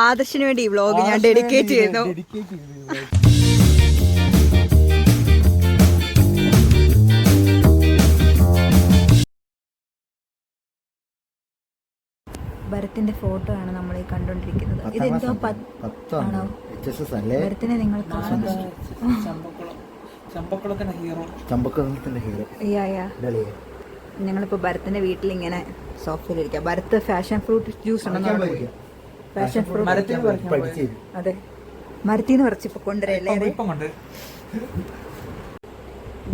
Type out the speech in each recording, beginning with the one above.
ആദർശിന് വേണ്ടി ഈ വ്ലോഗ് ഞാൻ ഡെഡിക്കേറ്റ് ചെയ്യുന്നു. ഭരത്തിന്റെ ഫോട്ടോ ആണ് നമ്മൾ ഈ കണ്ടോണ്ടിരിക്കുന്നത്. ഇതെന്തോ ആണോ ഭരത്തിനെ നിങ്ങൾ ഞങ്ങളിപ്പോ ഭരത്തിന്റെ വീട്ടിൽ ഇങ്ങനെ സോഫയിലിരിക്കാം. ഭരത്ത് ഫാഷൻ ഫ്രൂട്ട് ജ്യൂസ് ഉണ്ടെന്ന് ഫാഷൻ ഫ്രൂട്ട് അതെ മരത്തിന്ന് പറിച്ചിപ്പോ കൊണ്ടുവരല്ലേ.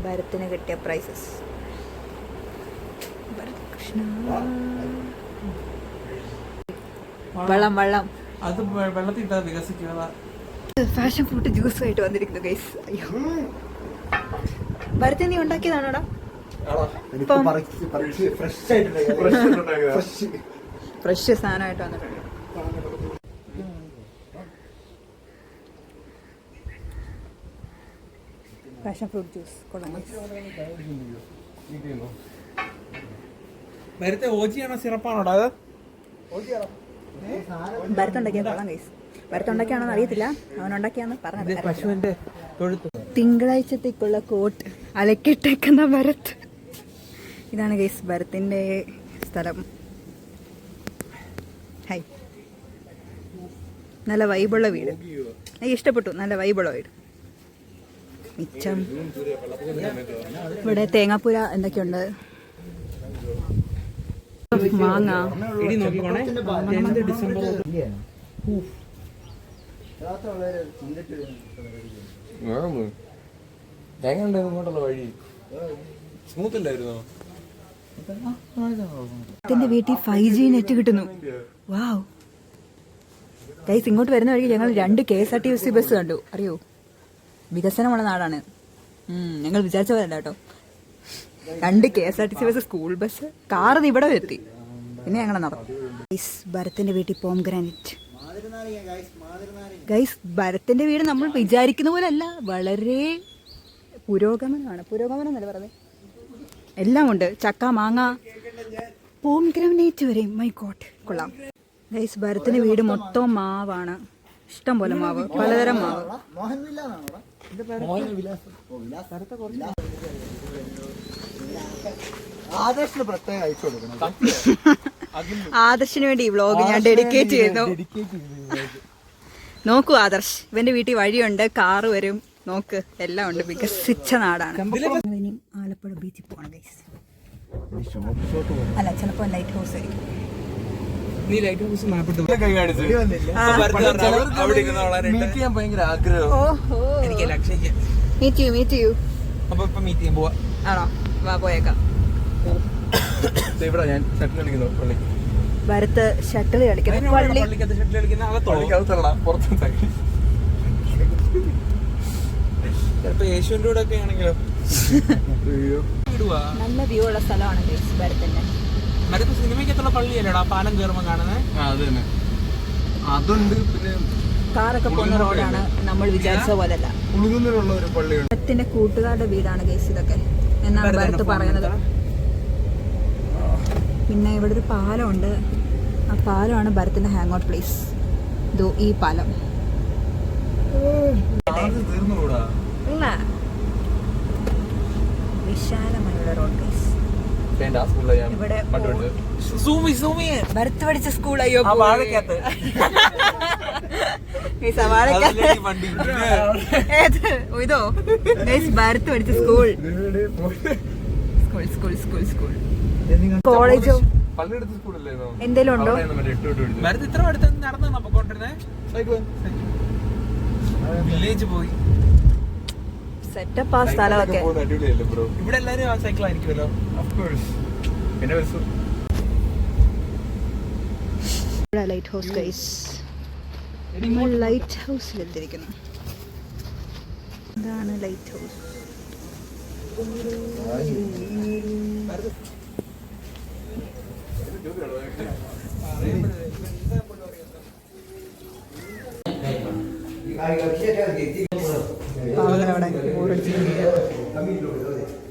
ഭരത്തിന് കിട്ടിയ പ്രൈസസ് വെള്ളം അത് വെള്ളത്തിൽ വികസിക്കുക. ഫാഷൻ ഫ്രൂട്ട് ജ്യൂസുമായിട്ട് വന്നിരിക്കുന്നു ഗൈസ്. അയ്യോ ഭരത്ത് നീ ഉണ്ടാക്കിയതാണോടാ? ഫ്രഷ് സാധനമായിട്ട് വന്നിട്ടുണ്ട്. പാഷൻ ഫ്രൂട്ട് ജ്യൂസ് കൊള്ളാം. നേരത്തെ ഓജിയാണോ സിറപ്പാണോടാ? അത് ഭരത്തുണ്ടാക്കിയ കൊള്ളാം ഗൈസ്. ഭരത്തുണ്ടാക്കിയാണെന്ന് അറിയത്തില്ല, അവനുണ്ടാക്കിയാന്ന് പറഞ്ഞത്. പശുവിന്റെ തിങ്കളാഴ്ചത്തേക്കുള്ള കോട്ട് അലക്കിട്ടേക്കുന്ന ഭരത്. ഇതാണ് ഗൈസ് ഭരത്തിന്റെ സ്ഥലം. ഹൈ, നല്ല വൈബുള്ള വീട്. എനിക്ക് ഇഷ്ടപ്പെട്ടു, നല്ല വൈബുള്ള വീട്. മിച്ചം ഇവിടെ തേങ്ങാപ്പുര എന്തൊക്കെയുണ്ട്. മാങ്ങ ത്തിന്റെ വീട്ടിൽ 5G നെറ്റ് കിട്ടുന്നു. വാവ് ഗൈസ്, ഇങ്ങോട്ട് വരുന്ന വഴിക്ക് ഞങ്ങൾ 2 KSRTC ബസ് കണ്ടു. അറിയോ, വികസനമുള്ള നാടാണ്. ഞങ്ങൾ വിചാരിച്ച പോലെ കേട്ടോ. 2 KSRTC bus, school bus, car ഇവിടെ എത്തി. പിന്നെ ഞങ്ങൾ നടന്നു. ഗൈസ് ഭരത്തിന്റെ വീട്ടിൽ പോംഗ്രാനൈറ്റ്. ഗൈസ് ഭരത്തിന്റെ വീട് നമ്മൾ വിചാരിക്കുന്ന പോലെ അല്ല, വളരെ പുരോഗമനമാണ്. പുരോഗമനം എന്നല്ല പറയുന്നത്, എല്ലാം ഉണ്ട്. ചക്ക, മാങ്ങ, പോംഗ്രാനൈറ്റ് വരെ. മൈ ഗോഡ്, കൊള്ളാം. ഗൈസ് ഭരത്തിന്റെ വീട് മൊത്തം മാവാണ്. ഇഷ്ടം പോലെ മാവ്, പലതരം മാവ്. ആദർശിന് വേണ്ടി ഈ വ്ലോഗ് ഞാൻ ഡെഡിക്കേറ്റ് ചെയ്യുന്നു. നോക്കൂ ആദർശ്, ഇവന്റെ വീട്ടിൽ വഴിയുണ്ട്, കാറ് വരും. നോക്ക്, എല്ലാം ഉണ്ട്. വികസിച്ച നാടാണ്. ഇനിയും ആലപ്പുഴ ബീച്ചിൽ പോകണം ഗൈസ്. അല്ല, ചിലപ്പോ ലൈറ്റ് ഹൗസ് ആയിരിക്കും. ആണോ? വാ, പോയേക്കാം. ഭരത്ത് ഷട്ടിൽ കളിക്കുന്നത് നല്ല വ്യൂ ഉള്ള സ്ഥലമാണ് ഭരത്തിന്റെ. സിനിമയ്ക്കത്തുള്ള പള്ളിയല്ലേടാ പാലം കയറുമ്പോ കാണുന്നത്? അതുണ്ട്. പിന്നെ കാറൊക്കെ പോകുന്ന റോഡാണ്, നമ്മൾ വിചാരിച്ച പോലല്ല. ഭരത്തിന്റെ കൂട്ടുകാരുടെ വീടാണ് ഗൈസ് ഇതൊക്കെ എന്നാണ് ഭരത്ത് പറയുന്നത്. പിന്നെ ഇവിടെ ഒരു പാലമുണ്ട്. ആ പാലമാണ് ഭരത്തിന്റെ ഹാങ് ഔട്ട് പ്ലേസ്. ഇതോ ഈ പാലം. ഇല്ല, വിശാലമായുള്ള റോഡ് ഗൈസ്. ഇവിടെ ഭരത്ത് പഠിച്ച സ്കൂൾ. അയ്യോ, ഇതോ ഭരത്ത് പഠിച്ച സ്കൂൾ. കോളേജോ എന്തേലും ഉണ്ടോ? ഇത്ര അടുത്ത് നടന്നാ പൊക്കോണ്ടിരുന്നേ. വില്ലേജ് പോയി സെറ്റപ്പ് ആ സ്ഥലമൊക്കെ. ഇവിടെ എല്ലാരും ആ സൈക്കിൾ ആയിരിക്കുമല്ലോ. Light house guys. നമ്മൾ ലൈറ്റ് ഹൗസിൽ എത്തിയിരിക്കുന്നു. ഇതാണ് ലൈറ്റ് ഹൗസ്.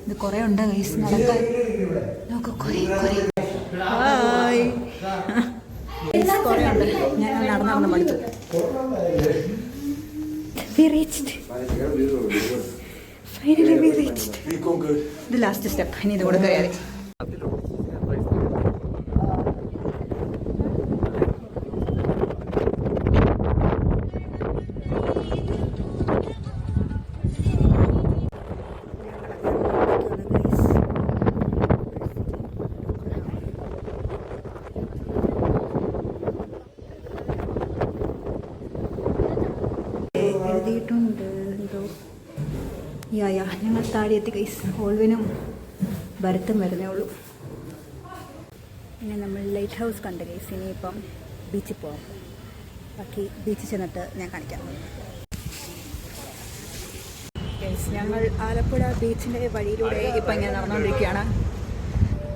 ഇത് കൊറേ ഉണ്ട് ഗൈസ് നടക്കാൻ. നോക്ക്, കൊറേ. ഹായ്, കൊറേ ഉണ്ട്. ഞാൻ നടന്നു കാണിച്ചു. We reached. Finally we reached. ഇത് ലാസ്റ്റ് സ്റ്റെപ്പ്. ഇനി ഇത് കൂടെ കയറി. എഴുതിയിട്ടുണ്ട് എന്തോ. യാ ഞങ്ങൾ താഴെ എത്തി ഗൈസ്. ഓൾവിനും ഭരത്തും വരുന്നേ ഉള്ളൂ. പിന്നെ നമ്മൾ ലൈറ്റ് ഹൗസ് കണ്ട് ഗൈസ്. ഇനിയിപ്പം ബീച്ചിൽ പോകാം. ബാക്കി ബീച്ചിൽ ചെന്നിട്ട് ഞാൻ കാണിക്കാം. ഗൈസ് ഞങ്ങൾ ആലപ്പുഴ ബീച്ചിൻ്റെ വഴിയിലൂടെ ഇപ്പം ഇങ്ങനെ നടന്നുകൊണ്ടിരിക്കുകയാണ്.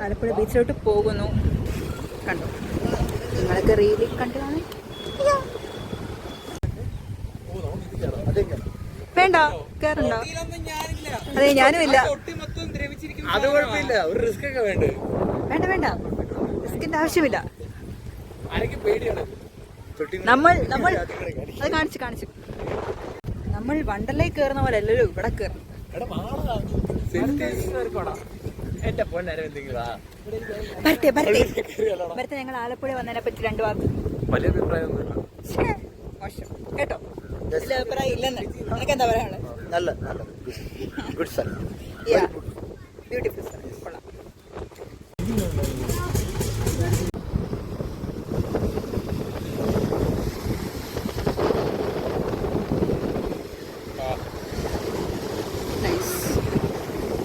ആലപ്പുഴ ബീച്ചിലോട്ട് പോകുന്നു. കണ്ടു, നിങ്ങളൊക്കെ റീലിൽ കണ്ടതാണ്. വേണ്ട കേറണ്ടോ? അതെ ഞാനും ഇല്ല. അത് കുഴപ്പമില്ല, ഒരു റിസ്ക് ഒക്കെ വേണ്ട. വേണ്ട വേണ്ട, റിസ്കിന്റെ ആവശ്യമില്ല. ആരൊക്കെ പേടിയാണ്. നമ്മൾ അത് കാണിച്ചു നമ്മൾ വണ്ടർലേക്ക് കയറുന്ന പോലെ അല്ലല്ലോ ഇവിടെ കയറും. വരട്ടെ ഞങ്ങൾ ആലപ്പുഴ വന്നതിനെ പറ്റി 2 വാക്ക്. വലിയ അഭിപ്രായമൊന്നുമില്ല. മോശം കേട്ടോ, വലിയ അഭിപ്രായം ഇല്ലെന്ന്. നിനക്ക് എന്താ പറയാനുള്ളത്? നല്ല ഗുഡ് സ്ഥലം, ബ്യൂട്ടിഫുൾ സ്ഥലം, കൊള്ളാം.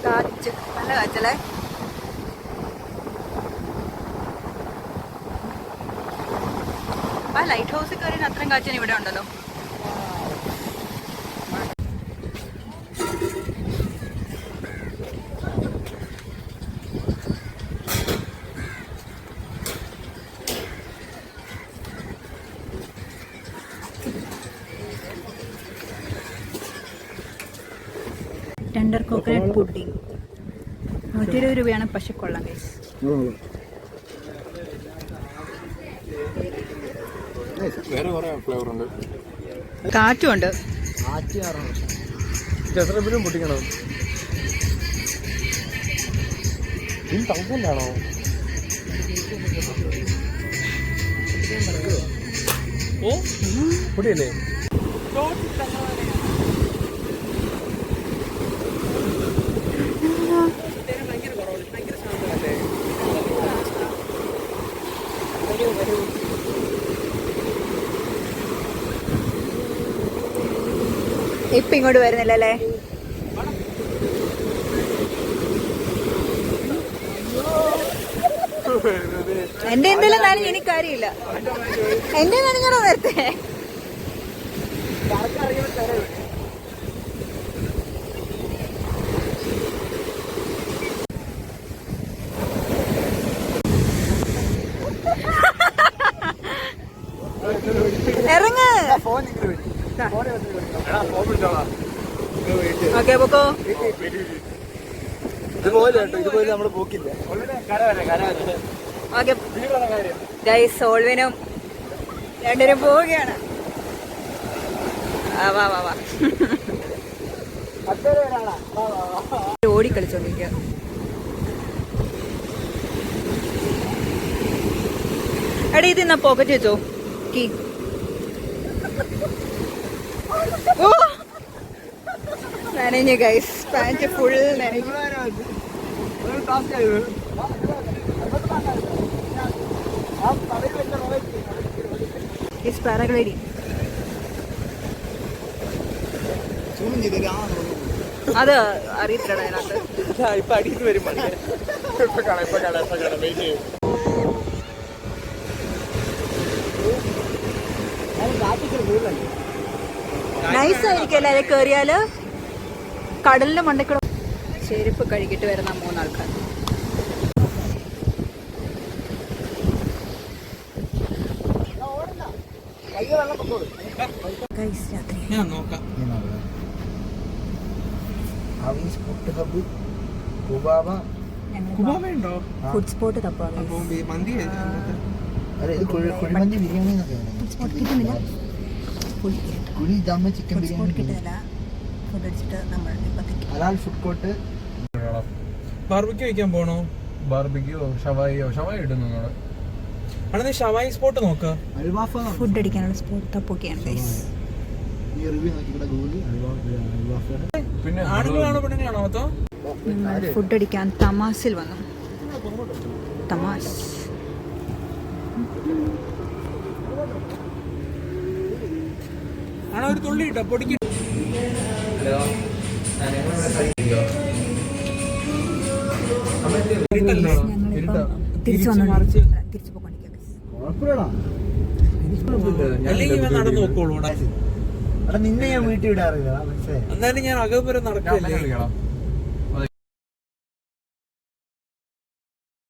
കാറ്റ്, നല്ല കാറ്റല്ലേ? ആ ലൈറ്റ് ഹൗസിൽ കയറിയ അത്രയും കാറ്റിന് ഇവിടെ ഉണ്ടല്ലോ. ടെൻഡർ കോക്കനട്ട് പുഡിംഗ് 120 രൂപയാണ്. പക്ഷെ കൊള്ളാം ഗൈസ്. വേറെ കുറെ ഫ്ലേവർ ഉണ്ട്. കാറ്റുണ്ട്. ചെറുപ്പിലും പൊട്ടിക്കണോ? ഇത് തൗസൻഡാണോ? ഓ പൊടിയല്ലേ? ഇപ്പൊ ഇങ്ങോട്ട് വരുന്നില്ലല്ലേ? എന്റെ എന്തെങ്കിലും നനഞ്ഞ എനിക്ക് കാര്യമില്ല. എന്റെ നനഞ്ഞോ നേരത്തെ? ഇറങ്ങ്. ഓക്കെ പൊക്കോ. ഇതുപോലെ നമ്മള് പോക്കില്ല. ഓക്കെ ഗൈസ്, ഓൾവിനും രണ്ടുപേരും പോവുകയാണ്. വാ വാ വാ. ഓടിക്കളിച്ചോണ്ടിരിക്കുക. എടാ ഇത് എന്നാ പോക്കറ്റ് വെച്ചോ. കീ നനഞ്ഞു ഗൈസ്, പാന്റ് ഫുൾ നനഞ്ഞു. പാരാഗ്ലൈഡിങ് അത് അറിയത്തില്ലടാ അതിനകത്ത്. ഇപ്പൊ അടിയിൽ വരും. നൈസായിരിക്കും അല്ലേ കയറിയാല്? കടലിന്റെ മണ്ടയ്ക്കൂടെ ചെരുപ്പ് കഴുകിട്ട് വരുന്ന 3 ആൾക്കാർ. ഞാൻ നോക്കാം. Food spot തപ്പാ. മന്തി അല്ല ഇത് കുഴിമന്തി ബിരിയാണി എന്നൊക്കെ സ്പോട്ട് കിട്ടുന്നില്ല. കുഴി ദമ്മ ചിക്കൻ സ്പോട്ട് ബിരിയാണി കിട്ടുന്നില്ല. ഫുഡ് അടിച്ചിട്ട് നമ്മൾ ഇപ്പത്തേക്ക് ഹലാൽ ഫുഡ് കോർട്ട്. ബാർബിക്യൂ കഴിക്കാൻ പോണോ? ബാർബിക്യോ ഷവായിയോ ഷവായി ഇടുന്നു നിങ്ങള്. അവിടെ നീ ഷവായി സ്പോട്ട് നോക്ക്. അൽവാഫ ഫുഡ് അടിക്കാനുള്ള സ്പോട്ട് തപ്പൊക്കെയാണ് ഗൈസ്. ഈ റിവ്യൂ നോക്കിക്കൂടെ ഗൂഗിൾ അൽവാഫ. പിന്നെ ആണുങ്ങളാണോ പെണ്ണുങ്ങളാണോ മൊത്തം? ഞങ്ങൾ ഫുഡ് അടിക്കാൻ തമാസിൽ വന്നു. തമാസ് ആണോ ഒരു തുള്ളി ഇട്ടോ പൊടിക്ക്. ഞങ്ങളിപ്പം തിരിച്ചു വന്നു. തിരിച്ചു പോയിക്കൊണ്ടിരിക്കുക. കുഴപ്പമില്ലടാ. അല്ലെങ്കിൽ ഇവൻ നടന്നു നോക്കോളൂ. എടാ നിന്നെ ഞാൻ വീട്ടിൽ വിടാറില്ല മനസ്സിലായി. എന്നാലും ഞാൻ അകപ്പുരം നടക്കില്ലേ? കളിക്കണം.